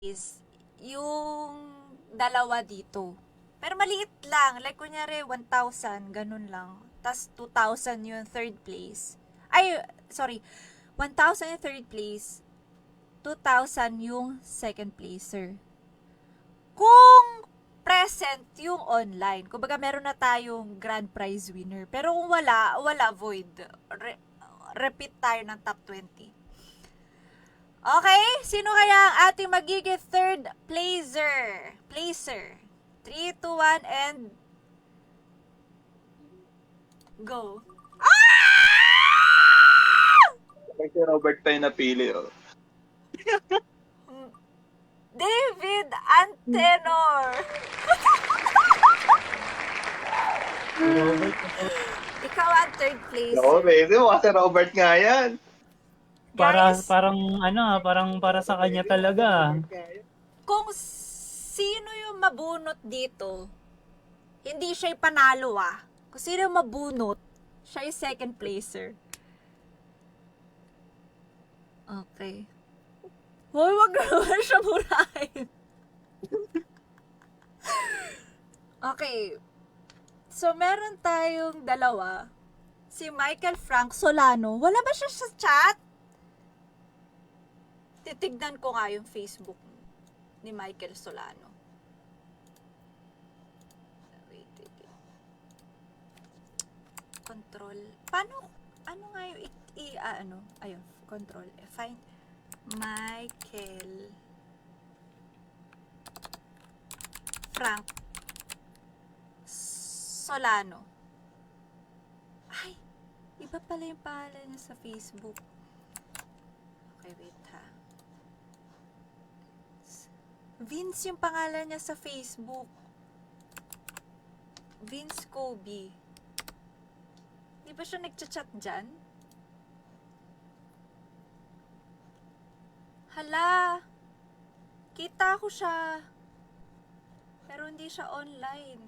is yung dalawa dito. Pero maliit lang. Like, kunyari, 1,000, ganun lang. Tapos, 2,000 yung third place. Ay, sorry. 1,000 yung third place. 2,000 yung second placer. Kung present yung online, kumbaga meron na tayong grand prize winner. Pero kung wala, void. Repeat tayo ng top 20. Okay? Sino kaya ang ating magiging third placer? 3, 2, 1, and go. Si Robert tayo napili, oh. David Antenor. Robert, Ikaw ang third place. No, baby, kasi Robert nga yan. Guys, parang para sa kanya talaga. kung sino yung mabunot dito, hindi siya yung panalo Kung sino yung mabunot, siya yung second placer. Okay. Hoy, wag naman siya murahin. Okay. So, meron tayong dalawa. Si Michael Frank Solano. Wala ba siya sa chat? Titignan ko nga yung Facebook ni Michael Solano. Wait. Control. Paano, ano nga yung ayun, control. Find Michael Frank Solano. Ay, iba pala yung pangalan niya sa Facebook. Okay, wait ha. Vince yung pangalan niya sa Facebook. Vince Kobe. Di ba siya nagchat-chat dyan? Hala! Kita ko siya. Pero hindi siya online.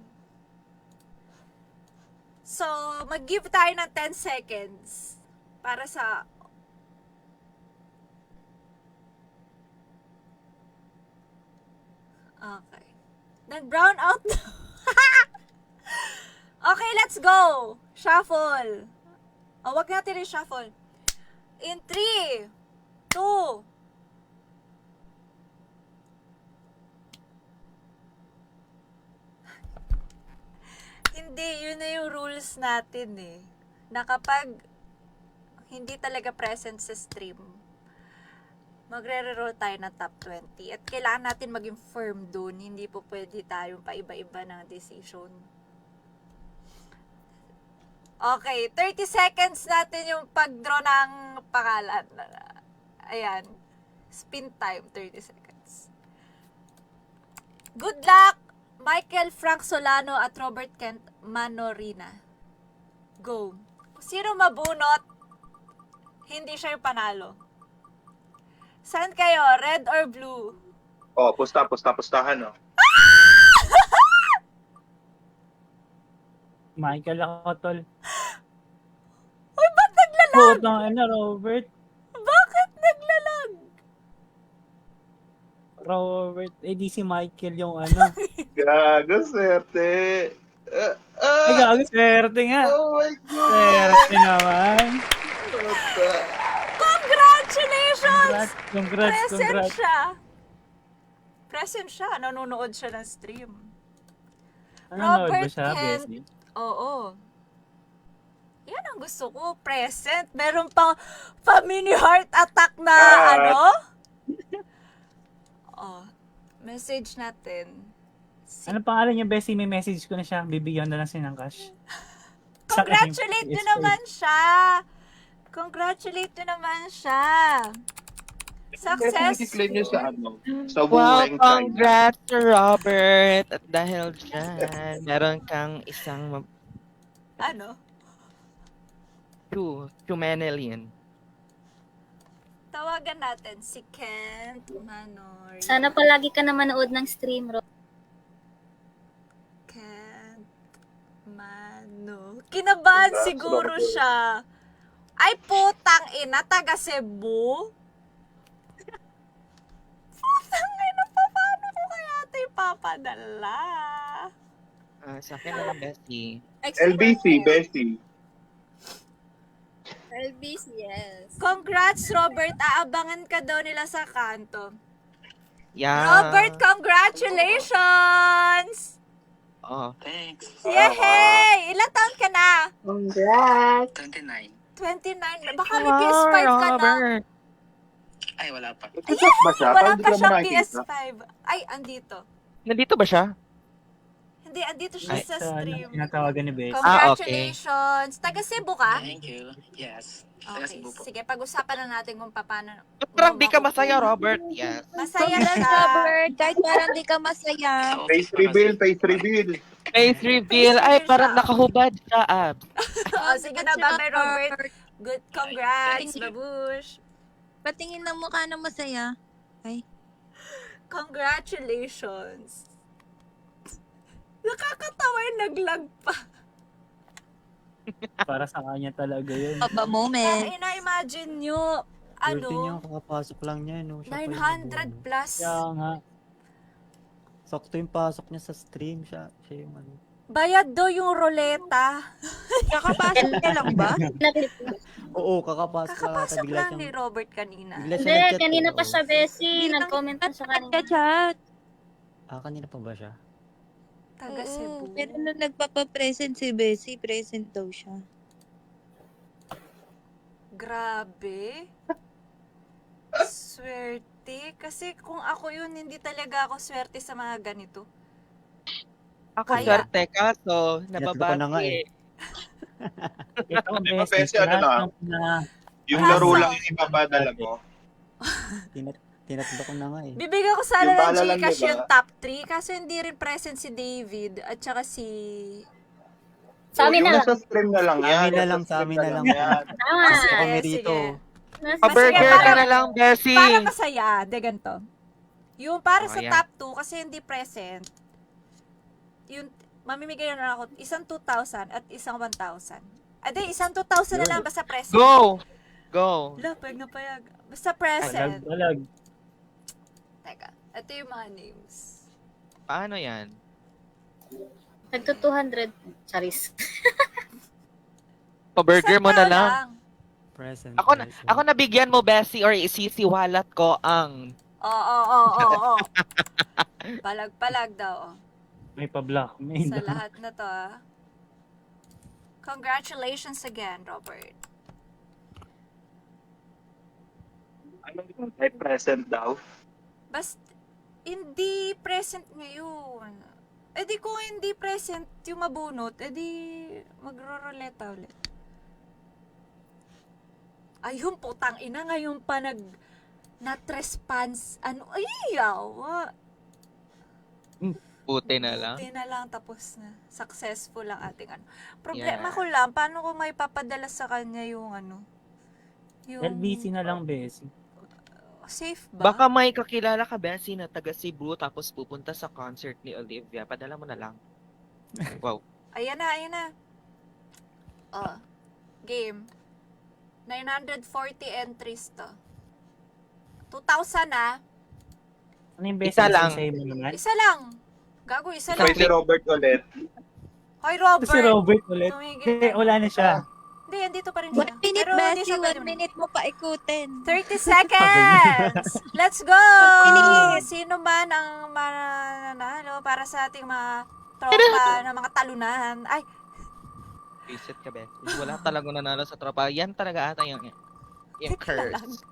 So, mag-give tayo ng 10 seconds para sa okay. Nag-brown out na. Okay, let's go! Shuffle. Wag natin i-shuffle. In 3, 2, hindi, yun na yung rules natin na kapag hindi talaga present sa stream, magre-roll tayo ng top 20. At kailangan natin maging firm dun. Hindi po pwede tayong paiba-iba ng decision. Okay, 30 seconds natin yung pag-draw ng pangalan. Ayan. Spin time, 30 seconds. Good luck, Michael Frank Solano at Robert Kent Manorina. Go. Kung sino mabunot, hindi siya yung panalo. Saan kayo? Red or blue? Oh, pustahan, oh. Michael ako, tol. Uy, ba't naglalag? Robert. Bakit naglalag? Robert, di si Michael yung ano. Gago, swerte. Ay, gago, swerte nga. Oh my God. Swerte naman. Congratulations! Congrats. Present siya. Nanonood siya ng stream. Nanonood ba Robert siya, Kent. Bessie? Oo. Yan ang gusto ko. Present. Meron pang mini heart attack na message natin. Ano pangalan niya, Bessie? May message ko na siya. Bibigyan na lang siya ng cash. Congratulate nyo naman siya. Success. Claim niya sa sa Wow, buong China. congrats to Robert. At dahil dyan, meron kang isang Ano? Chumenelian. Tawagan natin si Kent Manor. Sana palagi ka na manood ng stream, Ro. Kent Mano. Kinabahan siguro siya. Ay, putang ina, taga Cebu. Putang ina, nagpapadala. Sa akin na lang, Bessie. LBC, Bessie. LBC, yes. Congrats, Robert. Aabangan ka daw nila sa kanto. Yeah. Robert, congratulations! Oh. Thanks. Yehey! Ilan taon ka na? Congrats. 29. 29. Baka may PS5 ka na. Robert. Ay, wala pa. Nagchat ba siya? Wala Parang di pa ko siyang naman nakikita. PS5. Ay, andito. Nandito ba siya? Hindi, andito siya Ay, sa sa stream. tinatawagan ni Bessie. Congratulations! Taga Cebu ka? Thank you. Yes. Okay, Cebu po. sige, pag-usapan na natin kung paano. Parang di ka masaya, Robert. Yes. Masaya Congrats, siya. Robert. Kahit parang di ka masaya. Face reveal, face reveal. Face reveal. Ay, parang nakahubad siya, Ab. Oh, sige na, bye-bye, Robert. Good, congrats, babush. Patingin ng mukha ng masaya. Congratulations. Nakakatawa yung naglag pa. Para sa kanya talaga yun. Papa moment. Ay, na-imagine nyo, Swerte niya, ano, kakapasok lang niya, no? Siya pa yung 900 nabuno. plus. Kaya nga. Sakto yung pasok niya sa stream, siya yung ano. Bayad daw yung roleta. Kakapasok niya lang ba? Oo, kakapasok lang ata, Kakapasok bigla lang ni siyang, Robert kanina. bigla siya Hindi, nag-chat. kanina eh, pa oo. siya, Bessie. Nag-comment na siya kanina. Nagka-chat. Kanina pa ba siya? Taga Cebu. Pero nung nagpapapresent si Bessie, present daw siya. Grabe. Swerte. Kasi kung ako yun, hindi talaga ako swerte sa mga ganito. Ako Kaya- swerte kaso, Tinatlo ko na nga nababati. eh. Ito, Di ba, Bessie, Bessie, ano lahat na Yung Kaso- laro lang yung ipapadala mo. Tinatlo ko na nga eh. Bibigyan ko sana Yung ng bala lang, Gcash diba? yung top 3 kaso hindi rin present si David at saka si... Sa amin Yung na lang. nasa stream na lang Sa yan. amin na Nasa lang, sa stream amin na na lang. yan. Tama. Kasi kami Sige, rito. sige. Pa-burger Sige, ka na para- lang, Bessie. Para masaya, de ganito. Yung para Oh, sa ayan. top 2 kasi hindi present, yung mamimigay na ako isang 2,000 at isang 1,000. Ade, isang 2,000 na lang basta present. Go! Go! Wala, payag na payag. Basta talag, present. talag. Teka, ito yung mga names. Paano yan? Nagto 200. Charis. Pa-burger mo na lang. Present. present. Ako nabigyan mo, Bessie, or isisiwalat ko ang... Oo. Palag-palag daw. Oh. May pa-blackmail. Sa lahat na to, ah. Congratulations again, Robert. Anong type present daw? Basta, hindi present ngayon. Eh di kung hindi present yung mabunot, eh di magro-roleta ulit. Ayun, putang ina, ngayon pa na-trespass, ano, ay, yawa. Puti na lang. Buti na lang, tapos na. Successful ang ating ano. Problema Yeah. ko lang, paano ko may papadala sa kanya yung ano? Yung... LBC na lang, Bessie. Safe ba? Baka may kakilala ka, Bessie, na taga Cebu tapos pupunta sa concert ni Olivia. Padala mo na lang. Wow. Ayan na. Oh, game. 940 entries to. 2,000 na. Ano yung Bessie? Isa lang. Sa'yo mo naman? Isa lang. Gago, isa lang. Try si Robert ulit. Hoy, Ito Robert. si Robert ulit. Tumigil Hindi, ka. wala na siya. Hindi, andito pa rin siya. 1 minute, Pero hindi Bessie. siya pwede 1 minute mo pa ikutin. 30 seconds! Let's go! minute. Sino man ang mananalo para sa ating mga tropa na mga talunan? Ay, Visit ka, Bessie. Wala talaga nanalo sa tropa. Yan talaga ata yung curse.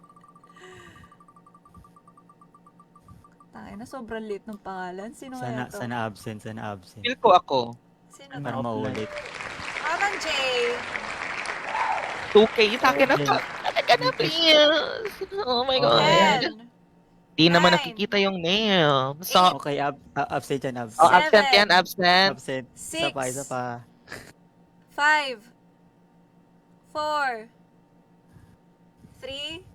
tangay na, sobrang late ng pangalan. Sino Sana, kaya to? sana absent, sana absent. Feel ko ako. Sino Para to? maulit. Aman, Jay. 2K sa akin ako. Talaga na, please. Oh my God. Ten. Di naman 9. nakikita yung name. So, Okay, absent yan, absent. oh, absent yan, 7. absent. Absent. Isa 6. pa, isa pa. 5. 4. 3.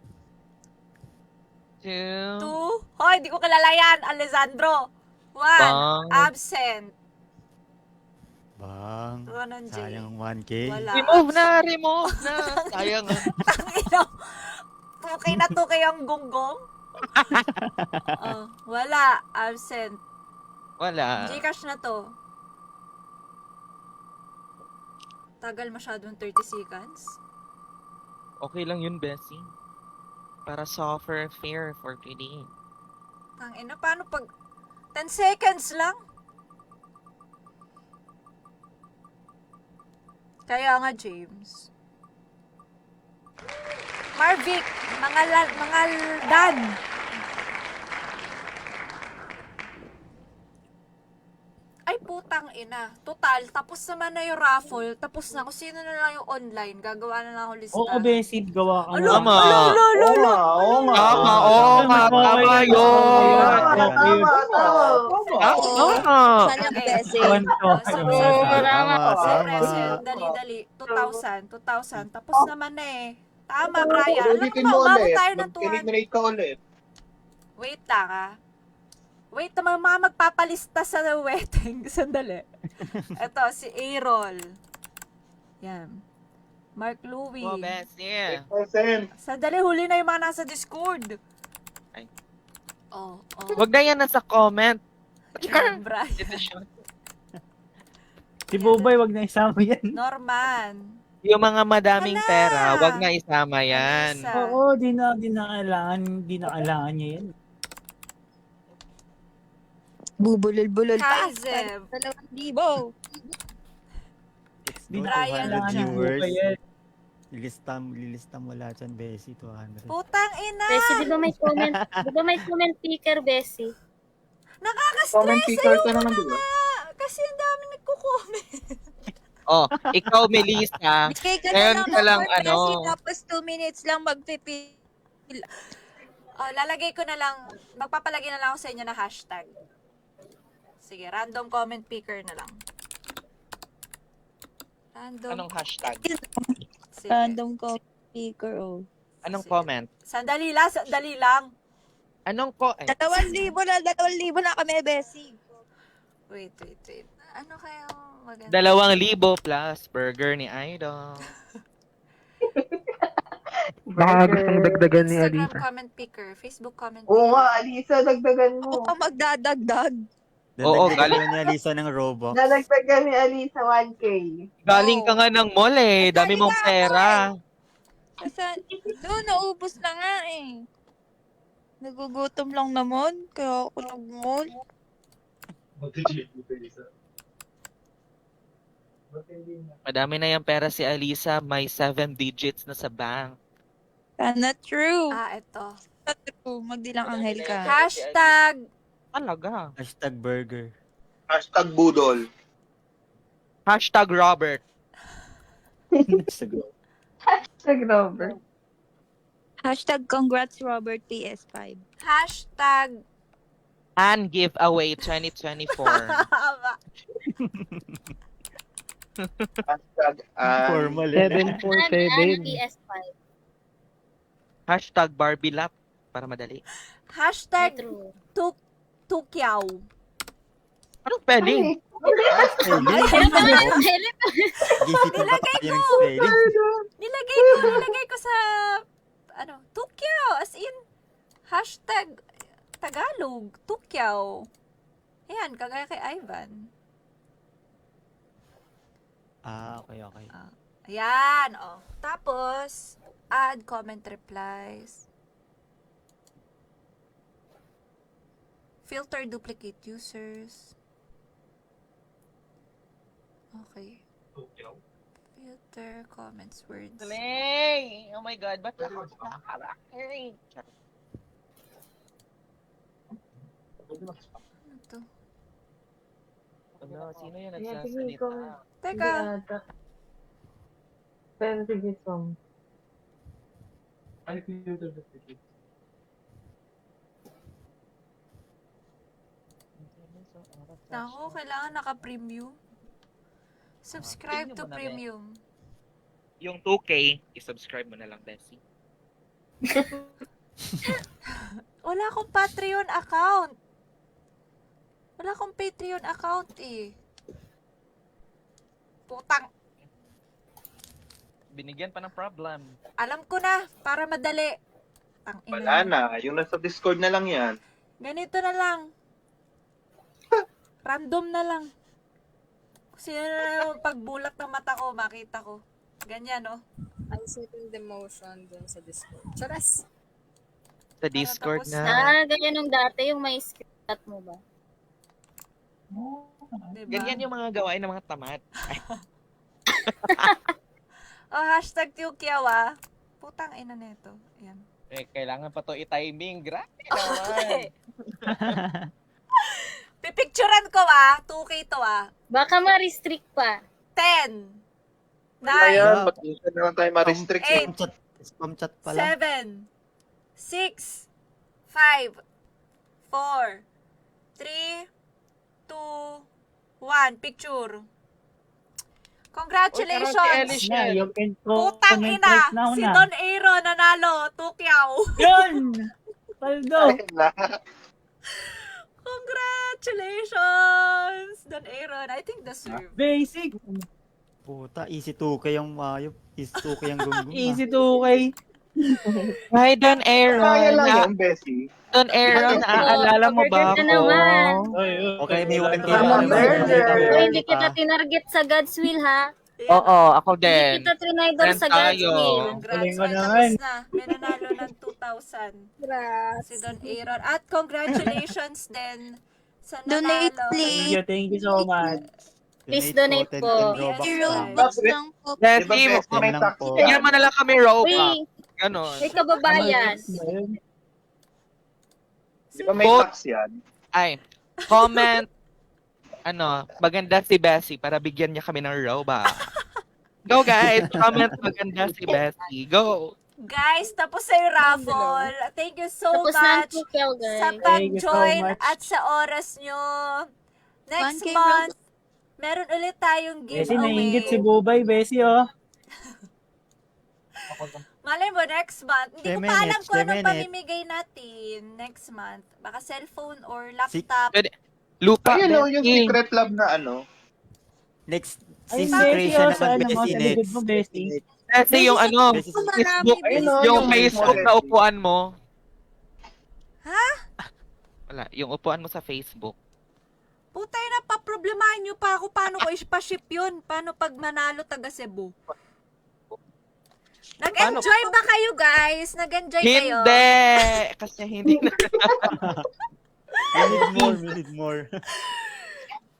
2. 2. Hoy, di ko kilala yan. Alessandro. 1. Bang. Absent. Bang. Ganon, Jay. Sayang 1K. Wala. Remove na. Sayang. Tangina. Tukay na tukay ang gonggong. Oh, wala. Absent. Wala. Gcash na to. Tagal masyadong 30 seconds. Okay lang yun, Bessie. Para softer fare for today. Tangina, paano pag 10 seconds lang? Kaya nga, James. Marvic, mga Dan. Ay, putang ina. Total, tapos naman na yung raffle. Tapos na. Kung sino na lang yung online, gagawa na lang ako lista. Oo, Bessie, gawa ka Alo, na. Tama. alo, alo, alo, alo. Oo nga. Tama, oo nga, tama yun. Tama. Sana Bessie. So, Salamat. present, dali-dali. 2,000. Tapos naman na eh. Tama, Brian. Alam Ulitin mo, mo umabot ulit. tayo ng 200. Mag-eliminate ka ulit. Wait lang ah. Wait naman, mga magpapalista sa wedding. Sandali. Ito, si Aerol. Yan. Mark Louie. Oh, Bessie. 8%. Sandali, huli na yung mga nasa Discord. Ay. Oh. Wag na yan nasa comment. Yan, Brian. Si Bobay, wag na isama yan. Norman. Yung mga madaming Hala! pera, wag na isama yan. Alisa. Oo, di na kailangan niya yan. Bubulol-bulol pa. Kaizev. 2,000. Di na Brian kailangan dyan. niya Bobay yan. Lilista mo lahat yan, Bessie, 200. Putang ina. Bessie, di ba may comment picker, Bessie? Comment Nakaka-stress. picker ka Ayoko naman, na di ba? nga. Kasi ang dami nagko-comment. Oh, ikaw, Melissa. Bigay ka Ngayon na ka lang, ng ano. Bessie, tapos 2 minutes lang magpipil. Oh, lalagay ko na lang, magpapalagay na lang ako sa inyo na hashtag. Sige, random comment picker na lang. Random. Anong hashtag? Sige. Random call speaker, oh. Anong Sige. comment? Sandali lang. Anong 2,000 na kami, Bessie. Wait. Ano kayang maganda? 2,000 plus burger ni Idol. Baka gustong dagdagan ni Instagram Alisa. comment picker, Facebook comment picker. Oo nga, Alisa, dagdagan Ako mo. pa magdadagdag. Oo, Dadagdagan galing. mo ni Alisa ng Robux. Dadagdagan ni Alisa 1K. Galing ka nga ng mall eh. Dami Galing mong nga ako pera. Kasi doon, naubos na nga eh. Nagugutom lang naman, kaya ako nag-mall. Madami na yung pera si Alisa. May 7 digits na sa bank. Sana true. Ito. Sana true. Magdilang anghel ka. Hashtag Talaga. Hashtag burger. Hashtag budol. Hashtag Robert. Hashtag Robert. Hashtag congrats Robert PS5. Hashtag And giveaway 2024. Hashtag Formal eh. 747. PS5. Hashtag Barbie Lap. Para madali. Hashtag True. Tukyaw. Anong spelling? Gisip mo ba tayo ng spelling? Nilagay ko sa Tukyaw. As in, hashtag Tagalog. Tukyaw. Ayan, kagaya kay Ivan. Okay. Ayan, oh. Tapos, add comment replies. Filter duplicate users. Okay. Filter comments words. Galing! Oh my God, ba't ako nakakarakter? Ano to? Ano, sino yung nagsasalita? Teka, Pero sige, Tom. nako, kailangan naka-premium. Subscribe to Premium mo na, premium. Yung 2K, i-subscribe mo na lang, Bessie. Wala akong Patreon account. Wala akong Patreon account eh. Putang. Binigyan pa ng problem. Alam ko na, para madali. Tang ina. Wala na. Yung nasa Discord na lang yan. Ganito na lang. Random na lang. Sino na pagbulak ng mata ko, makita ko. Ganyan, no? I settled the motion dun sa Discord. Charas! Sa Discord tapos na. Ganyan nung dati, yung may screenshot mo ba? Diba? Ganyan yung mga gawain ng mga tamad. Oh, hashtag Tiukyawa. Putang ina nito. Ayan. Kailangan pa to i-timing. Grabe naman. Pipicturean ko 2K to Baka ma-restrict pa. 10, Wala 9, yan. Ba't minsan na lang tayo ma-restrict Eight. yun? Spam chat pala. 7, 6, 5, 4, 3, 2, 1. Picture. Congratulations! Na, you can Putang comment ina! right now Si na. Don Aaron nanalo. Tukyaw. Yun! Paldo! Ayun na. Congratulations! Don Aaron. I think deserve. Basic. Puta, easy 2K yung mayo. Easy 2K yung gunggong. Easy 2K. Hi, Don Kaya Aaron. lang yan, Bessie. Don Aaron, naaalala mo ba Order na naman. ako? Okay, may 1K Tama, lang. burger. Uy, hindi kita tinarget sa God's will, ha? Oo, ako Hindi din. kita trinidor sa Friend God's tayo. will. Congrats. Galing mo May naman. tapos na. May nanalo ng 2,000. Congrats! Si Don Aaron. At congratulations din sa Donate, nanalo. please. Thank you so much. Please donate po. 10 Robux Yes, lang. Robux lang po. Di ba, Bessie, Bessie, may Yan lang tax po. yan. bigyan mo na lang kami Robux. Uy, Ganon. may kababayan. Di ba may Both- tax yan? Ay, comment, maganda si Bessie para bigyan niya kami ng Robux. Go guys, comment maganda si Bessie. Go! Guys, tapos sa yung raffle. Thank you so Tapos na ang much tukyaw, sa guys. Thank you so pag-join much. at sa oras nyo. Next 1K month, meron ulit tayong Besi, nainggit si giveaway. Bubay. Besi, oh. Malay mo, next month. Hindi ko 10 pa alam minutes, kung 10 anong minutes. pamimigay natin next month. Baka cellphone or laptop. Lupa, Ayun o, yung Bessie. secret lab na Next, Ay, since Besi, creation oh, naman sa ano mo, Bessie sa likod next. mo, Besi. Bessie, yung Bessie, Facebook, Ayun o, yung Facebook na upuan mo. Ha? Wala, yung upuan mo sa Facebook. Putay na, paproblemahin nyo pa ako. Paano ko ipa-ship yun? Paano pag manalo taga Cebu? Nag-enjoy ba kayo, guys? Nag-enjoy kayo? Hindi! Kasi hindi na. we need more.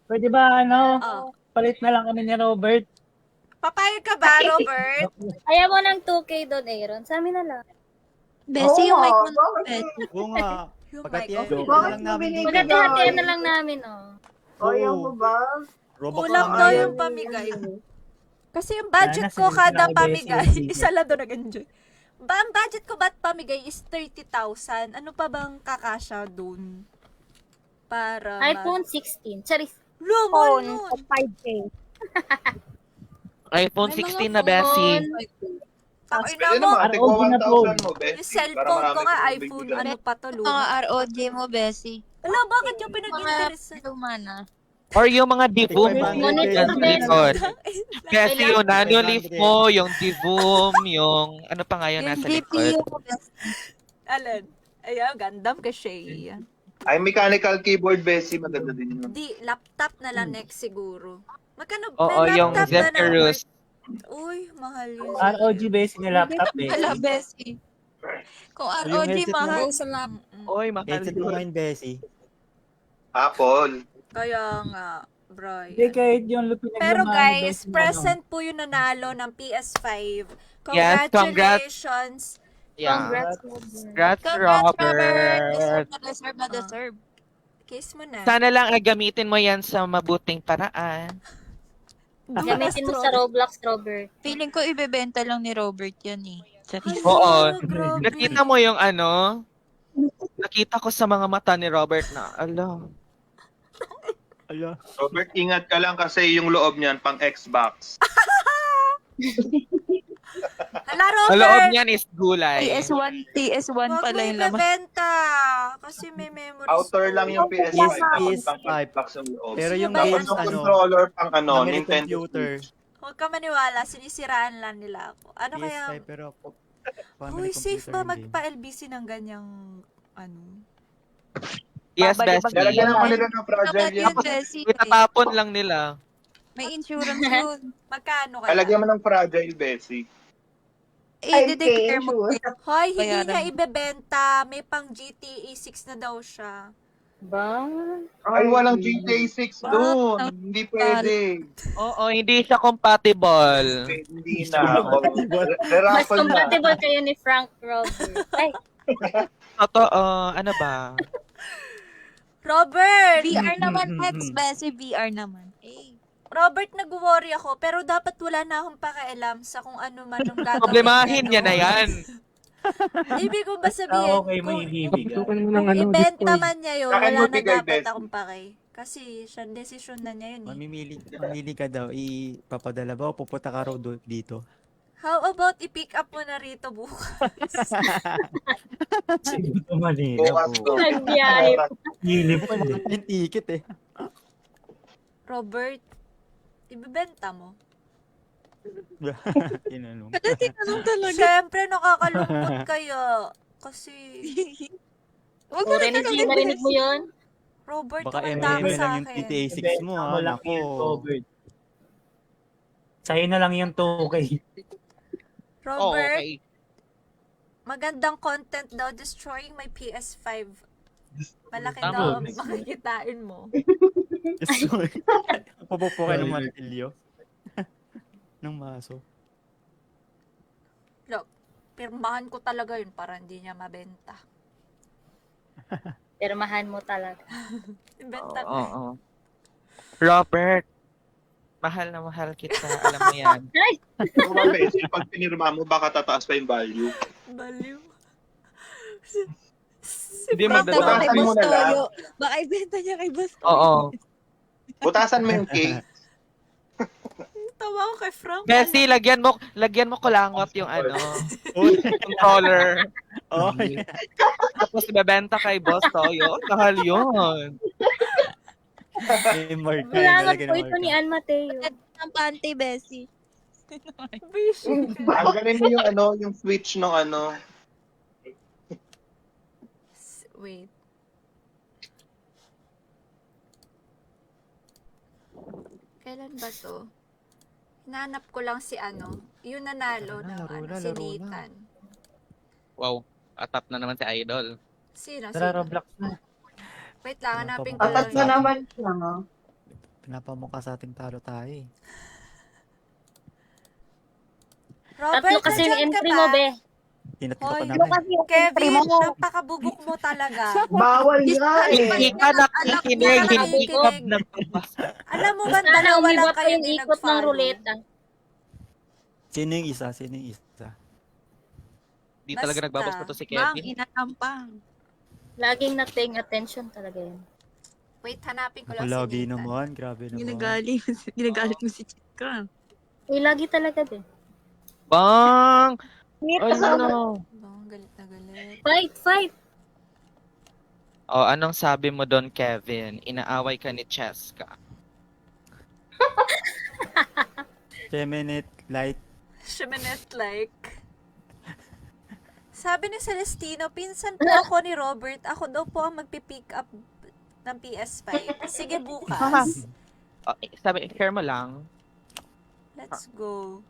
Pwede ba, Oh. palit na lang kami ni Robert? Papayag ka ba, Robert? Ayaw mo ng 2K doon, Aaron. Sa amin na lang. Bessie, yung mic mo na. Oo nga. Yung Pagkatiyan mic, na lang namin dito. Magkatihatian na lang namin, oh. Ayaw mo ba? Robux Kulang naman daw yan. yung pamigay. Kasi yung budget Sana ko sabihin kada ko na kay Bessie pamigay, yung isa lang doon nag-enjoy. Ang budget ko ba't pamigay is 30,000. Ano pa bang kakasya doon? Para iPhone 16. Charis. Lumon nun. 5K. iPhone May mga 16 na, Bessie. Tangina Pwede mo, naman, tigwa ROG na 1,000 mo, yung Bessie. cellphone ko nga, Para marami iPhone, kang ano pa to, Mga luma. ROG mo, Bessie. Wala, bakit yung Mga pinag-interest? luma na. Or yung mga divoom mo. Monitor, Yan sa Bessie. likod. Bessie, yung Kailangan- nano leaf mo, yung divoom, yung ano pa nga yun Yung nasa GPU likod. mo, Bessie. Alan. Ayaw, gandam ka Shay. Ay, mechanical keyboard, Bessie. Maganda din yun. Di, laptop na lang next siguro. Magkano? Oo, may yung laptop na na. Zephyrus. Uy, mahal yun. ROG Besi na laptop, Wala, Besi. Bessie. Kung yung ROG, headset mo. mahal. Sa laptop. Oy, mahal Headset mo yun. ngayon, Bessie. Apple. Kaya nga, Brian. Hindi kahit yung pinaglamaan Pero ni guys, Besi, present po yung nanalo ng PS5. Yes, Congratulations. Yeah. Congrats, Congrats, Congrats, Robert. Robert. Deserve na deserve. Kiss mo na. Sana lang ay gamitin mo yan sa mabuting paraan. Gamitin mo sa Roblox, Robert. Feeling ko ibebenta lang ni Robert yan eh. Charis. Oo. Grabe. Nakita mo yung ano? Nakita ko sa mga mata ni Robert na, ala. Ala. Robert, ingat ka lang kasi yung loob niyan pang Xbox. Hala, Ang loob Robert. niyan is gulay. TS1 Huwag pala mo yung laman. ibebenta. Kasi may memories. Outer lang yung PS5. Yes, tapos pang PS5. Xbox yung loob. Pero Sino yung ba yan? games, Tapos yung ano, controller pang family Nintendo computer. Switch. Huwag ka maniwala. Sinisiraan lang nila ako. Ano kaya? PS5, pero family Uy, safe computer ba yung game. magpa-LBC ng ganyang ano? Yes, Babalik Bessie. Lalagyan naman nila ng fragile Dapat yan. yun, Bessie. Itatapon lang nila. May insurance yun. Magkano kaya? Lalagyan mo ng fragile, Bessie. I-declare mo. Hoy, hindi Bayaran niya mo. ibebenta. May pang GTA 6 na daw siya. Ba? Ay, walang GTA 6 doon. Hindi pwede. Oo, hindi siya compatible. Hindi na. Mas Raffle na. compatible kayo ni Frank Robert. Ay, Totoo, ano ba? Robert! VR naman, Pets. Bessie, VR naman. Eh. Robert, nag-worry ako, pero dapat wala na akong pakialam sa kung ano man ang gagawin Problemahin niya, niya na yan. Ibig ko ba sabihin, Okay, kung, may ibibigay. kung ibenta man niya yun, Sa akin wala mo na bigay, dapat Bessie. akong pake. Kasi siya, desisyon na niya yun eh. Mamili ka daw, ipapadala ba o pupunta ka raw dito? How about i-pick up mo na rito bukas? Sige ito Manila Bukas po. to. nagbiyahe. Hilip po. Yung ticket eh. Robert, ibebenta mo. Tinanong. Tinanong talaga. Siyempre, nakakalungkot kaya. Kasi, Huwag mo na Narinig tanongin, narinig mo Bessie. yun? Robert, Baka tumanda ka MM sa lang yung akin. GTA 6 mo Ibenta ha. mo lang Nako. yung Robert. Sa'yo na lang yung 2K. Oo, Robert, okay. magandang content daw, destroying my PS5. Malaki Tama. daw ang makikitain mo. Pupupo ka ng martilyo. Ng maso. Look, pirmahan ko talaga yun para hindi niya mabenta. Pirmahan mo talaga. Ibenta ko. Oo. Robert, mahal na mahal kita. Alam mo yan. Kung Bessie, pag pinirma mo, baka tataas pa yung value. Baliw. Hindi mo Benta mo kay Butasan mo Boss na lang. Toyo. Baka ibenta niya kay Boss Toyo. Oo. Butasan mo yung cake. Tawa ko kay Frank. Bessie, lagyan mo kulangot yung ano, controller. Oh, Tapos ibebenta kay Boss Toyo. Kahal yun. may mark. Kulangot po ito ni Ann Mateo. Ang panty, Bessie. Tanggalin mo yung yung switch ng Wait. Kailan ba to? Hinanap ko lang si yung nanalo ng Laro na, si laro na. Nathan. Wow, atap na naman si Idol. Sino? Tara, Sino? Roblox na. Wait lang, hanapin ko Atat lang. na yun. naman siya, no? Pinapamukha sa ating talo tayo eh. Robert, Tatlo kasi yung nandiyan ka entry ba? mo, be. Tinatlo Hoy, ko naman. Kevin, napakabubok mo talaga. Bawal nga Hindi eh. ka nakikinig, hindi ka nagbabasa. Alam mo ba, Sana dalawa lang umiba pa kayo yung hindi ikot ng nag-follow. ruleta. Sino yung isa? Sino yung isa? Di talaga Basta. nagbabasa to si Bang, Kevin. inatampang. Laging na-paying attention talaga yun. Wait, hanapin ko Ako lang si lagi Nathan. naman. Grabe naman. Ginagalit mo si Chika. Uy, lagi talaga, be. Bang! Oh no. Bang, galit na galit. Fight, fight! Oh, anong sabi mo doon, Kevin? Inaaway ka ni Cheska. Feminine light. Sheminet like. Sabi ni Celestino, pinsan po ako ni Robert. Ako daw po ang magpipick up ng PS5. Sige, bukas. Oh, sabi, share mo lang. Let's go.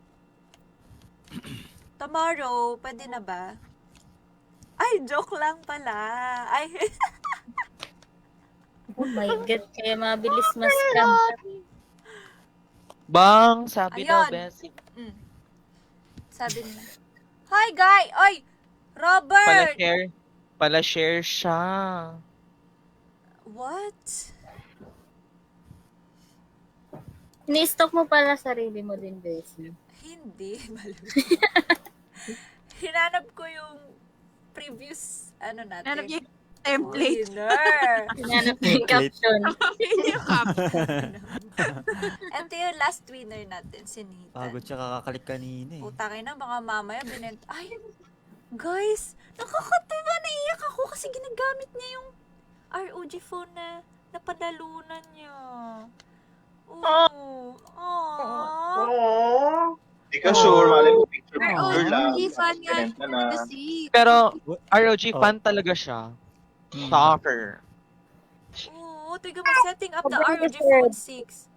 Tomorrow, pwede na ba? Ay, joke lang pala. Ay, Oh my God, kaya mabilis mas-scam. Bang! Sabi daw, Ayun. Bessie. sabi niya. Hi, guy! Oy! Robert! Pala-share siya. What? Ni-stock mo pala sarili mo din, Bessie. Hindi. Malu. Hinanap ko yung previous, natin. Hanap niya yung template. Winner! Hinanap mo yung caption. Ito yung last winner natin, si Nathan. Pagod siya kakakalik kanina eh. Puta kayo na, baka mamaya binent... Ay! Guys! Nakakatuwa, naiyak ako kasi ginagamit niya yung ROG phone na napadalunan niya. Oh. Aww. Oh. Hindi ka sure, malay mo picture Pero, picture lang. hindi fan nga Ganun na. kasi. Pero, ROG Oh. fan talaga siya. Soccer. tiga mo, setting up the ROG Phone 6.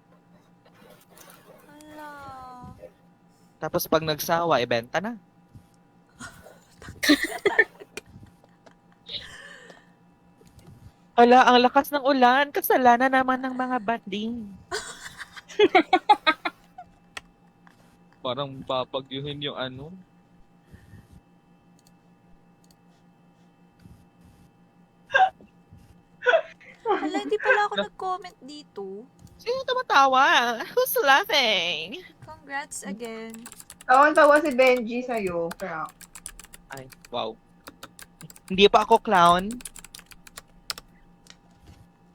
Hala. Tapos pag nagsawa, ibenta na. Ala, ang lakas ng ulan. Kasalanan naman ng mga banding. Parang papagyuhin yung ano. Hala, hindi pala ako nag-comment dito. Sino tumatawa? Who's laughing? Congrats again. Tawan-tawa si Benji sa'yo. Kaya, Ay, wow. Hindi pa ako clown.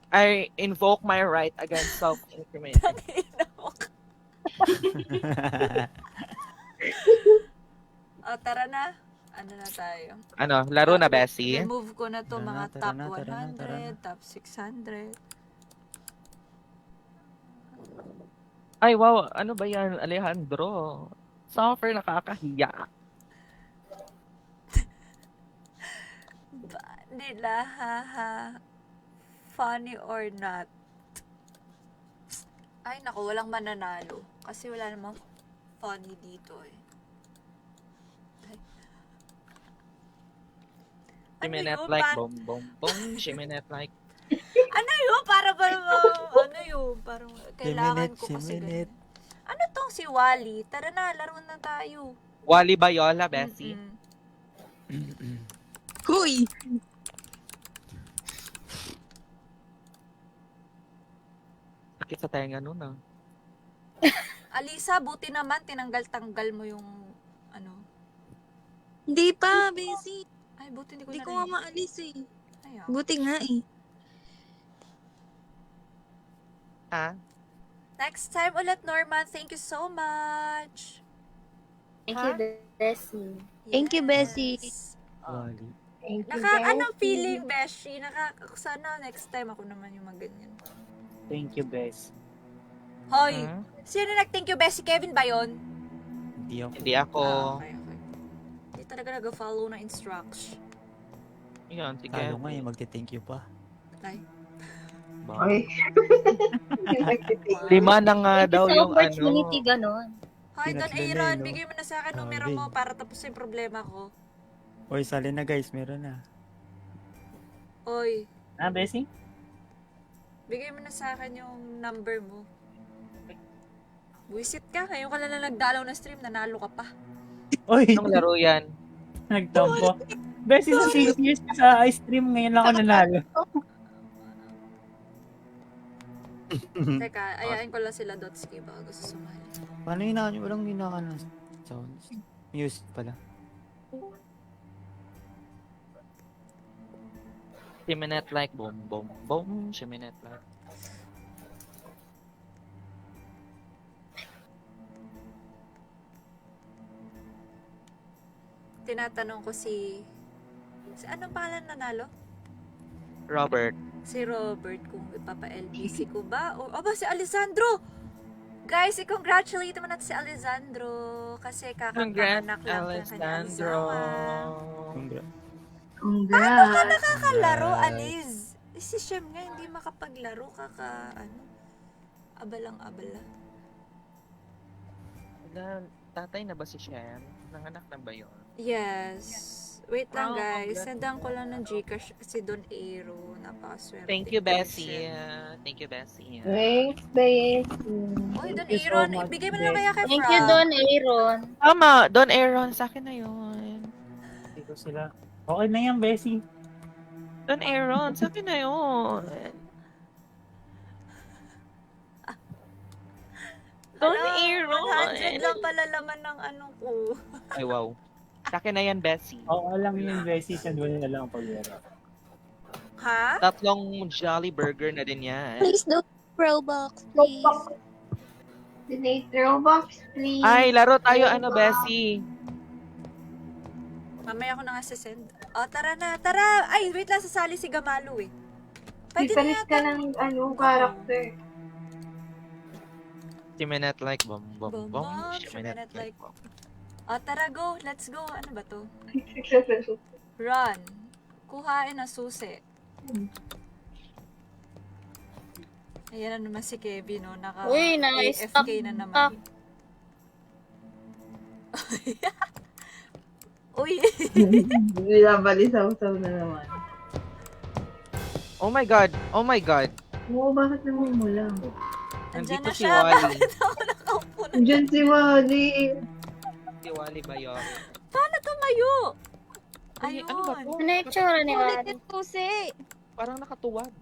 I invoke my right against self-incrimination. O, tara na. Ano na tayo? Ano, laro na, Bessie? Remove ko na to Tara mga na, tara top na, tara na, 100, tara na. top 600. Ay, wow. Ano ba yan, Alejandro? Suffer, nakakahiya. Ba nila, haha. Funny or not? Ay, naku, walang mananalo. Kasi wala namang funny dito eh. Ay. Shiminette yun? like boom, boom, boom. Shiminette like... Ano yun? Para ba ano yun? Parang kailangan ko kasi Shiminette. ganyan. Ano tong si Wally? Tara na, laro na tayo. Wally Bayola, Bessie. Mm-mm. Huy! Sakit sa tenga nun, ah. Alisa, buti naman tinanggal-tanggal mo yung ano. Hindi pa, Bessie. Ay, buti hindi ko Hindi na ko nga maalis eh. Ayaw. Buti nga eh. Ah? Next time ulit, Norman. Thank you so much. Thank you, Bessie. Thank you, Bessie. Wally. thank you, Anong Bessie. feeling, Beshi? Sana next time ako naman yung maganyan. Thank you, Bes. Hoy! Hmm? Sino nag-thank you, Beshi? Kevin ba yun? Hindi ako. Hindi ako. Okay. Hindi talaga nag-follow ng instruction. Yan, sige. Talo nga magte-thank you pa. Ay. Ba- Ay. Lima na nga Thank you daw sa yung opportunity, ano. ganon. Hoy, Don Pinatlagay, Aaron, no? bigay mo na sa akin numero Grabe. mo para tapos yung problema ko. Oy, sali na guys, meron na. Hoy, Ah, Bessie? bigay mo na sa akin yung number mo. Buisit ka, ngayon ka lang nagdalaw na stream, nanalo ka pa. Oy, Anong laro yan? nagtampo. Bessie, sa 6 years ka sa ice cream, ngayon lang ako nanalo. Teka, ayain ko lang sila Dotski bago sa sumali. Paano yun na? Walang hinakan ng sounds. Music pala. Shiminette like boom, boom, boom. Shiminette like... Tinatanong ko si anong pangalan nanalo? Robert. Si Robert kung ipapa-LBC ko ba? O aba, si Alessandro! Guys, i-congratulate naman natin si Alessandro kasi Congrats, kakapanganak lang ng kanyang Alessandro. asawa. Congrats. Congrats. Nakakalaro, Congrats. Aliz. Si Shem nga hindi makapaglaro, abalang-abala. Tatay na ba si Shem? Nanganak na ba yun? Yes. Wait lang Oh, guys, congrats. sendan ko lang ng Gcash si Don Aero. Napakaswerte. Thank you, ko, Bessie. Shem. Thank you, Bessie. Thanks, Bessie. Oy, Don Thank you so Aaron, much, ibigay mo na lang kaya kay Thank Fra. you, Don Aaron. Tama, Don Aaron, sa akin na yun. Hindi ko sila. Okay na yan, Bessie. Don Aaron, sa akin na yun. Don Hala, Aaron. 100 lang pala laman ng ano ko. Ay, wow. Sa akin na yan, Bessie. Oo lang yun, Bessie. Sandwich na lang paglaro. Ha? Tatlong Jolly Burger na din yan. Please do Robux, please. Donate Robux, please. Ay, laro tayo, ano, Bessie? Mamaya ko na nga send. Oh, tara na, tara! Ay, wait lang, sasali si Gamalo eh. Pwede na Ipalit ka yata. ng character. Shiminette like bom bom Bom, bom. bom, Shiminette shiminette like like- bom. Oh, tara, go. Let's go. Ano ba to? Run. Kuhain na susi. Ayan na naman si Kevin, no? Naka Uy, na-stuck AFK na ka. naman. Uy, Binabalisaw-saw na naman. Oh my God. Oh my God. Oo, bakit namumula? andyan Nandito na si siya. Wally. Bakit ako nakaupo na? Diyan si Wally. Si Wally ba yun? Paano tumayo? Ay, ano ba Ayun. to? Ano yung tsura ni Ulit Wally? yung susi. Parang nakatuwad.